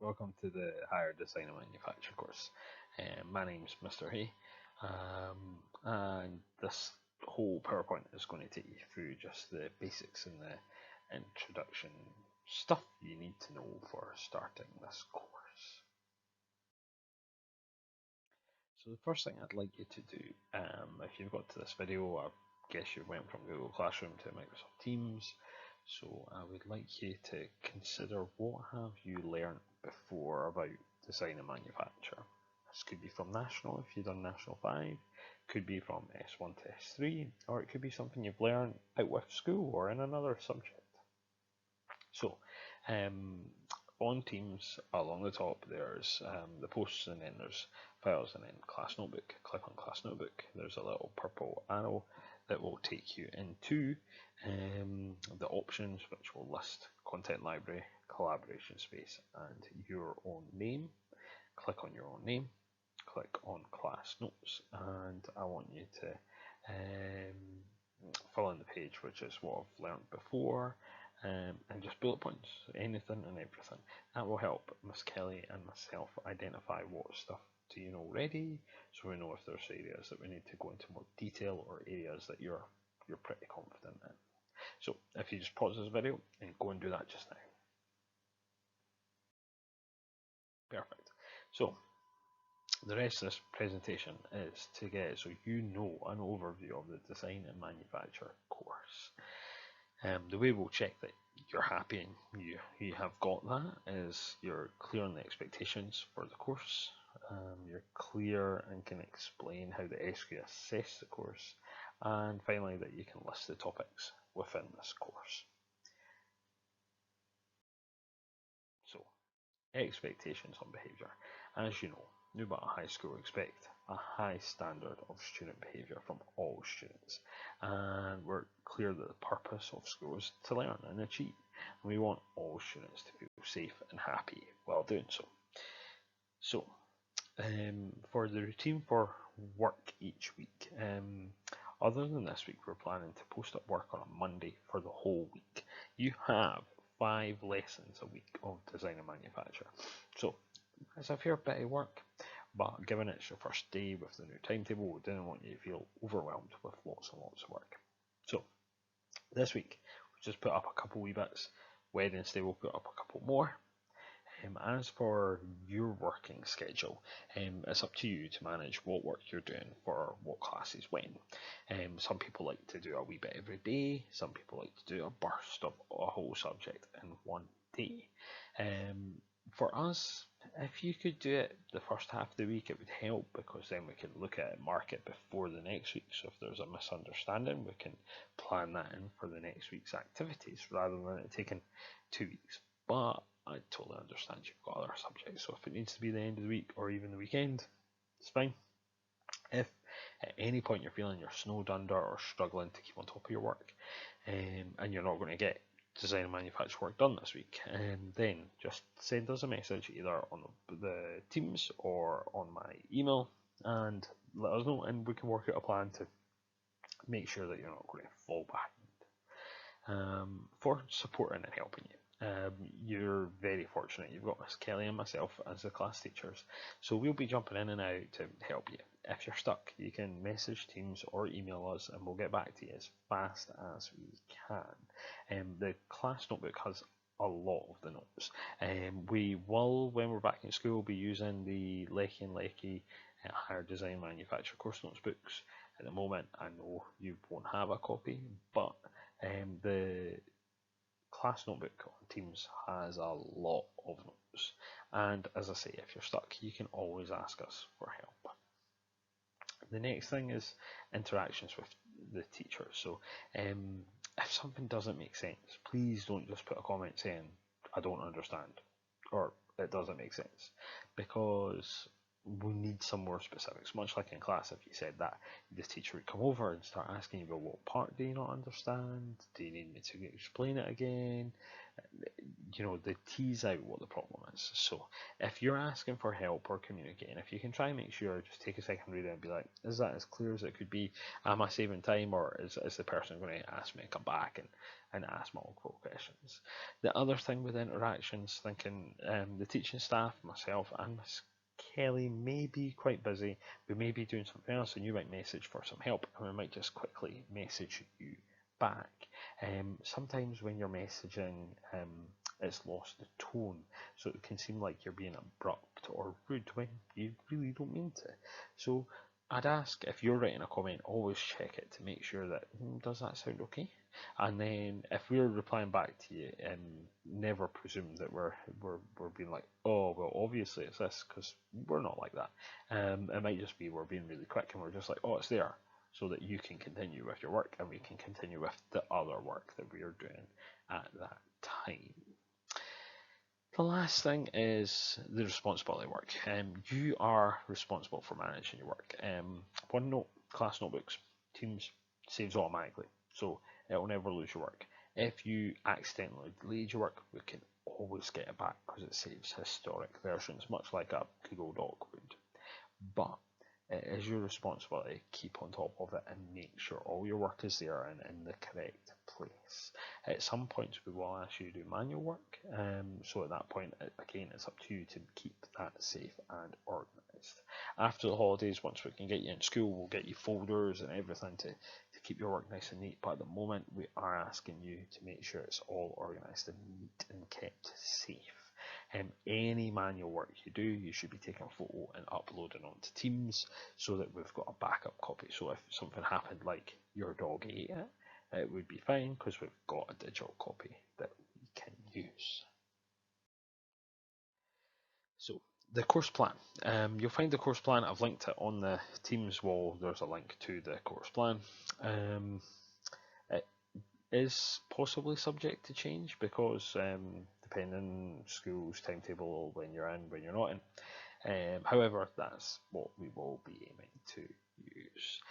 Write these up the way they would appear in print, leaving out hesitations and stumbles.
Welcome to the Higher Design and Manufacture course. My name's Mr. Hay, and this whole PowerPoint is going to take you through just the basics and the introduction stuff you need to know for starting this course. So the first thing I'd like you to do, if you've got to this video, I guess you went from Google Classroom to Microsoft Teams. So I would like you to consider what have you learned before about design and manufacture. This could be from National if you've done National 5, could be from S1 to S3, or it could be something you've learned out with school or in another subject. So on Teams, along the top, there's the posts, and then there's files, and then Class Notebook. Click on Class Notebook. There's a little purple arrow that will take you into the options, which will list Content Library, Collaboration Space, and your own name. Click on your own name. Click on Class Notes, and I want you to fill in the page, which is what I've learned before. And just bullet points, anything and everything. That will help Miss Kelly and myself identify what stuff do you know already, so we know if there's areas that we need to go into more detail or areas that you're pretty confident in. So if you just pause this video and go and do that just now. Perfect. So the rest of this presentation is to get so you know an overview of the design and manufacture course. The way we'll check that you're happy and you have got that is you're clear on the expectations for the course, you're clear and can explain how the SQ assess the course, and finally that you can list the topics within this course. So, expectations on behaviour. As you know, Newbattle High School expect a high standard of student behaviour from all students, and we're clear that the purpose of school is to learn and achieve. And we want all students to feel safe and happy while doing so. So, for the routine for work each week, other than this week, we're planning to post up work on a Monday for the whole week. You have 5 lessons a week of design and manufacture. So it's a fair bit of work, but given it's your first day with the new timetable, we didn't want you to feel overwhelmed with lots and lots of work. So this week, we just put up a couple wee bits. Wednesday, we'll put up a couple more. As for your working schedule, it's up to you to manage what work you're doing for what classes when. Some people like to do a wee bit every day, some people like to do a burst of a whole subject in one day. For us, if you could do it the first half of the week, it would help, because then we can look at it, mark it before the next week. So if there's a misunderstanding, we can plan that in for the next week's activities rather than it taking 2 weeks. But I totally understand you've got other subjects, so if it needs to be the end of the week or even the weekend, it's fine. If at any point you're feeling you're snowed under or struggling to keep on top of your work, and you're not going to get design and manufacture work done this week, then just send us a message either on the Teams or on my email and let us know, and we can work out a plan to make sure that you're not going to fall behind. For supporting and helping you. You're very fortunate. You've got Miss Kelly and myself as the class teachers, so we'll be jumping in and out to help you. If you're stuck, you can message Teams or email us, and we'll get back to you as fast as we can. The class notebook has a lot of the notes. We will, when we're back in school, be using the Lecky and Lecky Higher Design Manufacture course notes books. At the moment, I know you won't have a copy, but the class notebook on Teams has a lot of notes, and as I say, if you're stuck, you can always ask us for help. The next thing is interactions with the teachers. So if something doesn't make sense, please don't just put a comment saying I don't understand or it doesn't make sense, because we need some more specifics. Much like in class, if you said that, the teacher would come over and start asking you, well, what part do you not understand? Do you need me to explain it again? They tease out what the problem is. So if you're asking for help or communicating, if you can try and make sure, just take a second, read it and be like, is that as clear as it could be? Am I saving time, or is the person going to ask me to come back and ask multiple questions? The other thing with interactions, thinking the teaching staff, myself and Miss Kelly may be quite busy. We may be doing something else, and you might message for some help, and we might just quickly message you back. Sometimes when you're messaging, it's lost the tone, so it can seem like you're being abrupt or rude when you really don't mean to. So I'd ask, if you're writing a comment, always check it to make sure that, does that sound okay? And then if we're replying back to you, never presume that we're being like, oh well, obviously it's this, because we're not like that. It might just be we're being really quick and we're just like, oh, it's there, so that you can continue with your work and we can continue with the other work that we are doing at that time. The last thing is the responsibility work. You are responsible for managing your work. OneNote, class notebooks, Teams saves automatically, so it will never lose your work. If you accidentally delete your work, we can always get it back because it saves historic versions, much like a Google Doc would. But it is your responsibility to keep on top of it and make sure all your work is there and in the correct place. At some points we will ask you to do manual work, so at that point, again, it's up to you to keep that safe and organised. After the holidays, once we can get you in school, we'll get you folders and everything to keep your work nice and neat, but at the moment we are asking you to make sure it's all organised and neat and kept safe. Any manual work you do, you should be taking a photo and uploading onto Teams so that we've got a backup copy. So if something happened like your dog ate it, it would be fine because we've got a digital copy that we can use. So the course plan. You'll find the course plan. I've linked it on the Teams wall. There's a link to the course plan. It is possibly subject to change because depending on school's timetable, when you're in, when you're not in. However, that's what we will be aiming to use.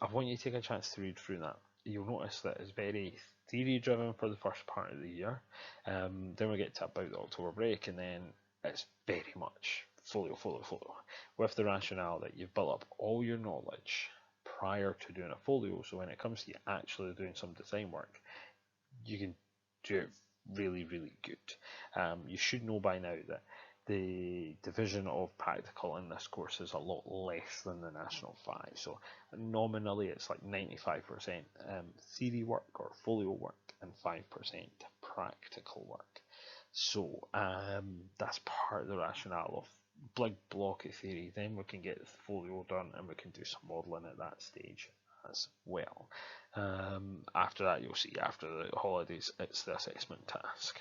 I want you to take a chance to read through that. You'll notice that it's very theory driven for the first part of the year. Then we get to about the October break, and then it's very much folio, with the rationale that you've built up all your knowledge prior to doing a folio. So when it comes to you actually doing some design work, you can do it really, really good. You should know by now that the division of practical in this course is a lot less than the National 5. So nominally it's like 95% theory work or folio work and 5% practical work. So that's part of the rationale of big block of theory. Then we can get the folio done and we can do some modelling at that stage as well. After that, you'll see after the holidays, it's the assessment task.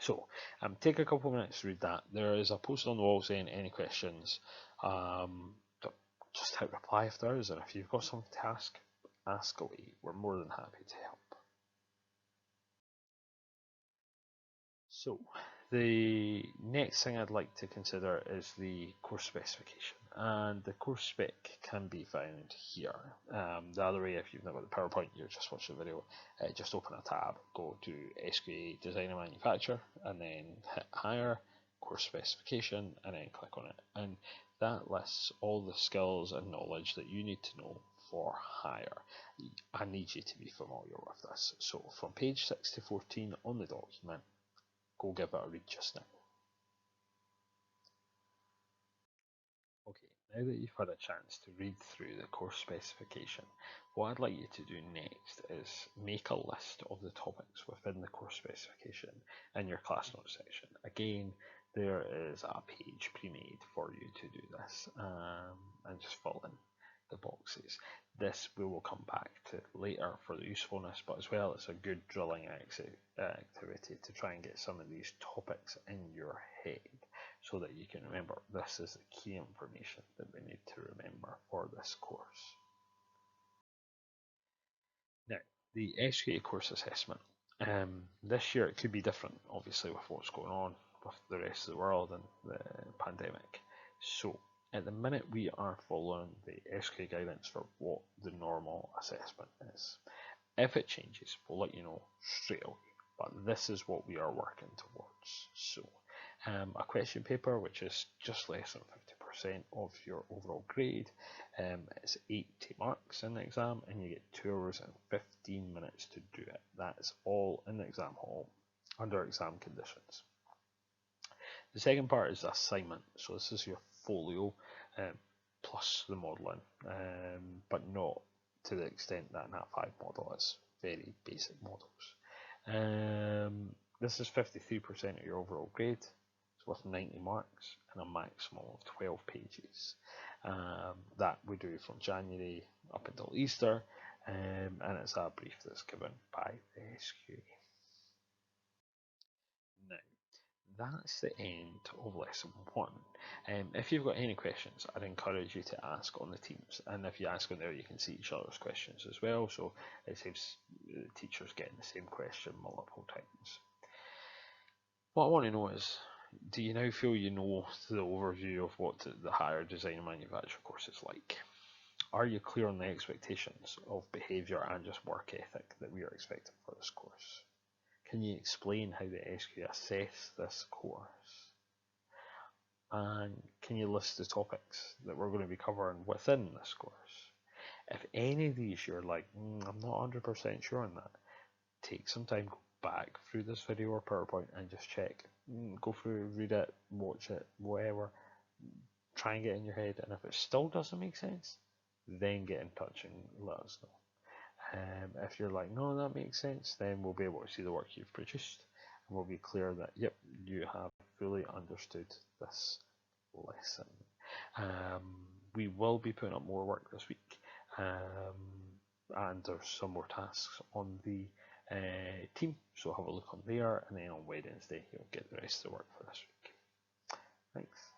So take a couple of minutes to read that. There is a post on the wall saying any questions. Just hit reply if there is, and if you've got something to ask away. We're more than happy to help. So the next thing I'd like to consider is the course specification, and the course spec can be found here. The other way, if you've not got the PowerPoint, you're just watching the video, just open a tab, go to SQA Design and Manufacture, and then hit Higher, Course Specification, and then click on it. And that lists all the skills and knowledge that you need to know for hire. I need you to be familiar with this. So from page 6 to 14 on the document, go give it a read just now. Okay, now that you've had a chance to read through the course specification, what I'd like you to do next is make a list of the topics within the course specification in your class notes section. Again, there is a page pre-made for you to do this, and just fill in the boxes. This we will come back to later for the usefulness, but as well it's a good drilling activity to try and get some of these topics in your head so that you can remember this is the key information that we need to remember for this course. Now, the SQA course assessment. This year it could be different, obviously, with what's going on with the rest of the world and the pandemic. So at the minute we are following the SQ guidance for what the normal assessment is. If it changes, we'll let you know straight away, but this is what we are working towards. So a question paper which is just less than 50% of your overall grade. It's 80 marks in the exam and you get 2 hours and 15 minutes to do it. That's all in the exam hall under exam conditions. The second part is the assignment. So this is your folio plus the modelling, but not to the extent that Nat 5 model is. Very basic models. This is 53% of your overall grade. It's worth 90 marks and a maximum of 12 pages. That we do from January up until Easter, and it's a brief that's given by the SQA. Now, that's the end of lesson 1. If you've got any questions, I'd encourage you to ask on the Teams, and if you ask on there you can see each other's questions as well, so it saves the teachers getting the same question multiple times. What I want to know is, do you now feel you know the overview of what the higher design and manufacture course is like? Are you clear on the expectations of behaviour and just work ethic that we are expecting for this course? Can you explain how the SQ assess this course? And can you list the topics that we're going to be covering within this course? If any of these you're like, I'm not 100% sure on that, take some time, go back through this video or PowerPoint and just check. Go through, read it, watch it, whatever. Try and get in your head, and if it still doesn't make sense, then get in touch and let us know. If you're like, no, that makes sense, then we'll be able to see the work you've produced, and we'll be clear that, yep, you have fully understood this lesson. We will be putting up more work this week, and there's some more tasks on the team, so have a look on there, and then on Wednesday you'll get the rest of the work for this week. Thanks.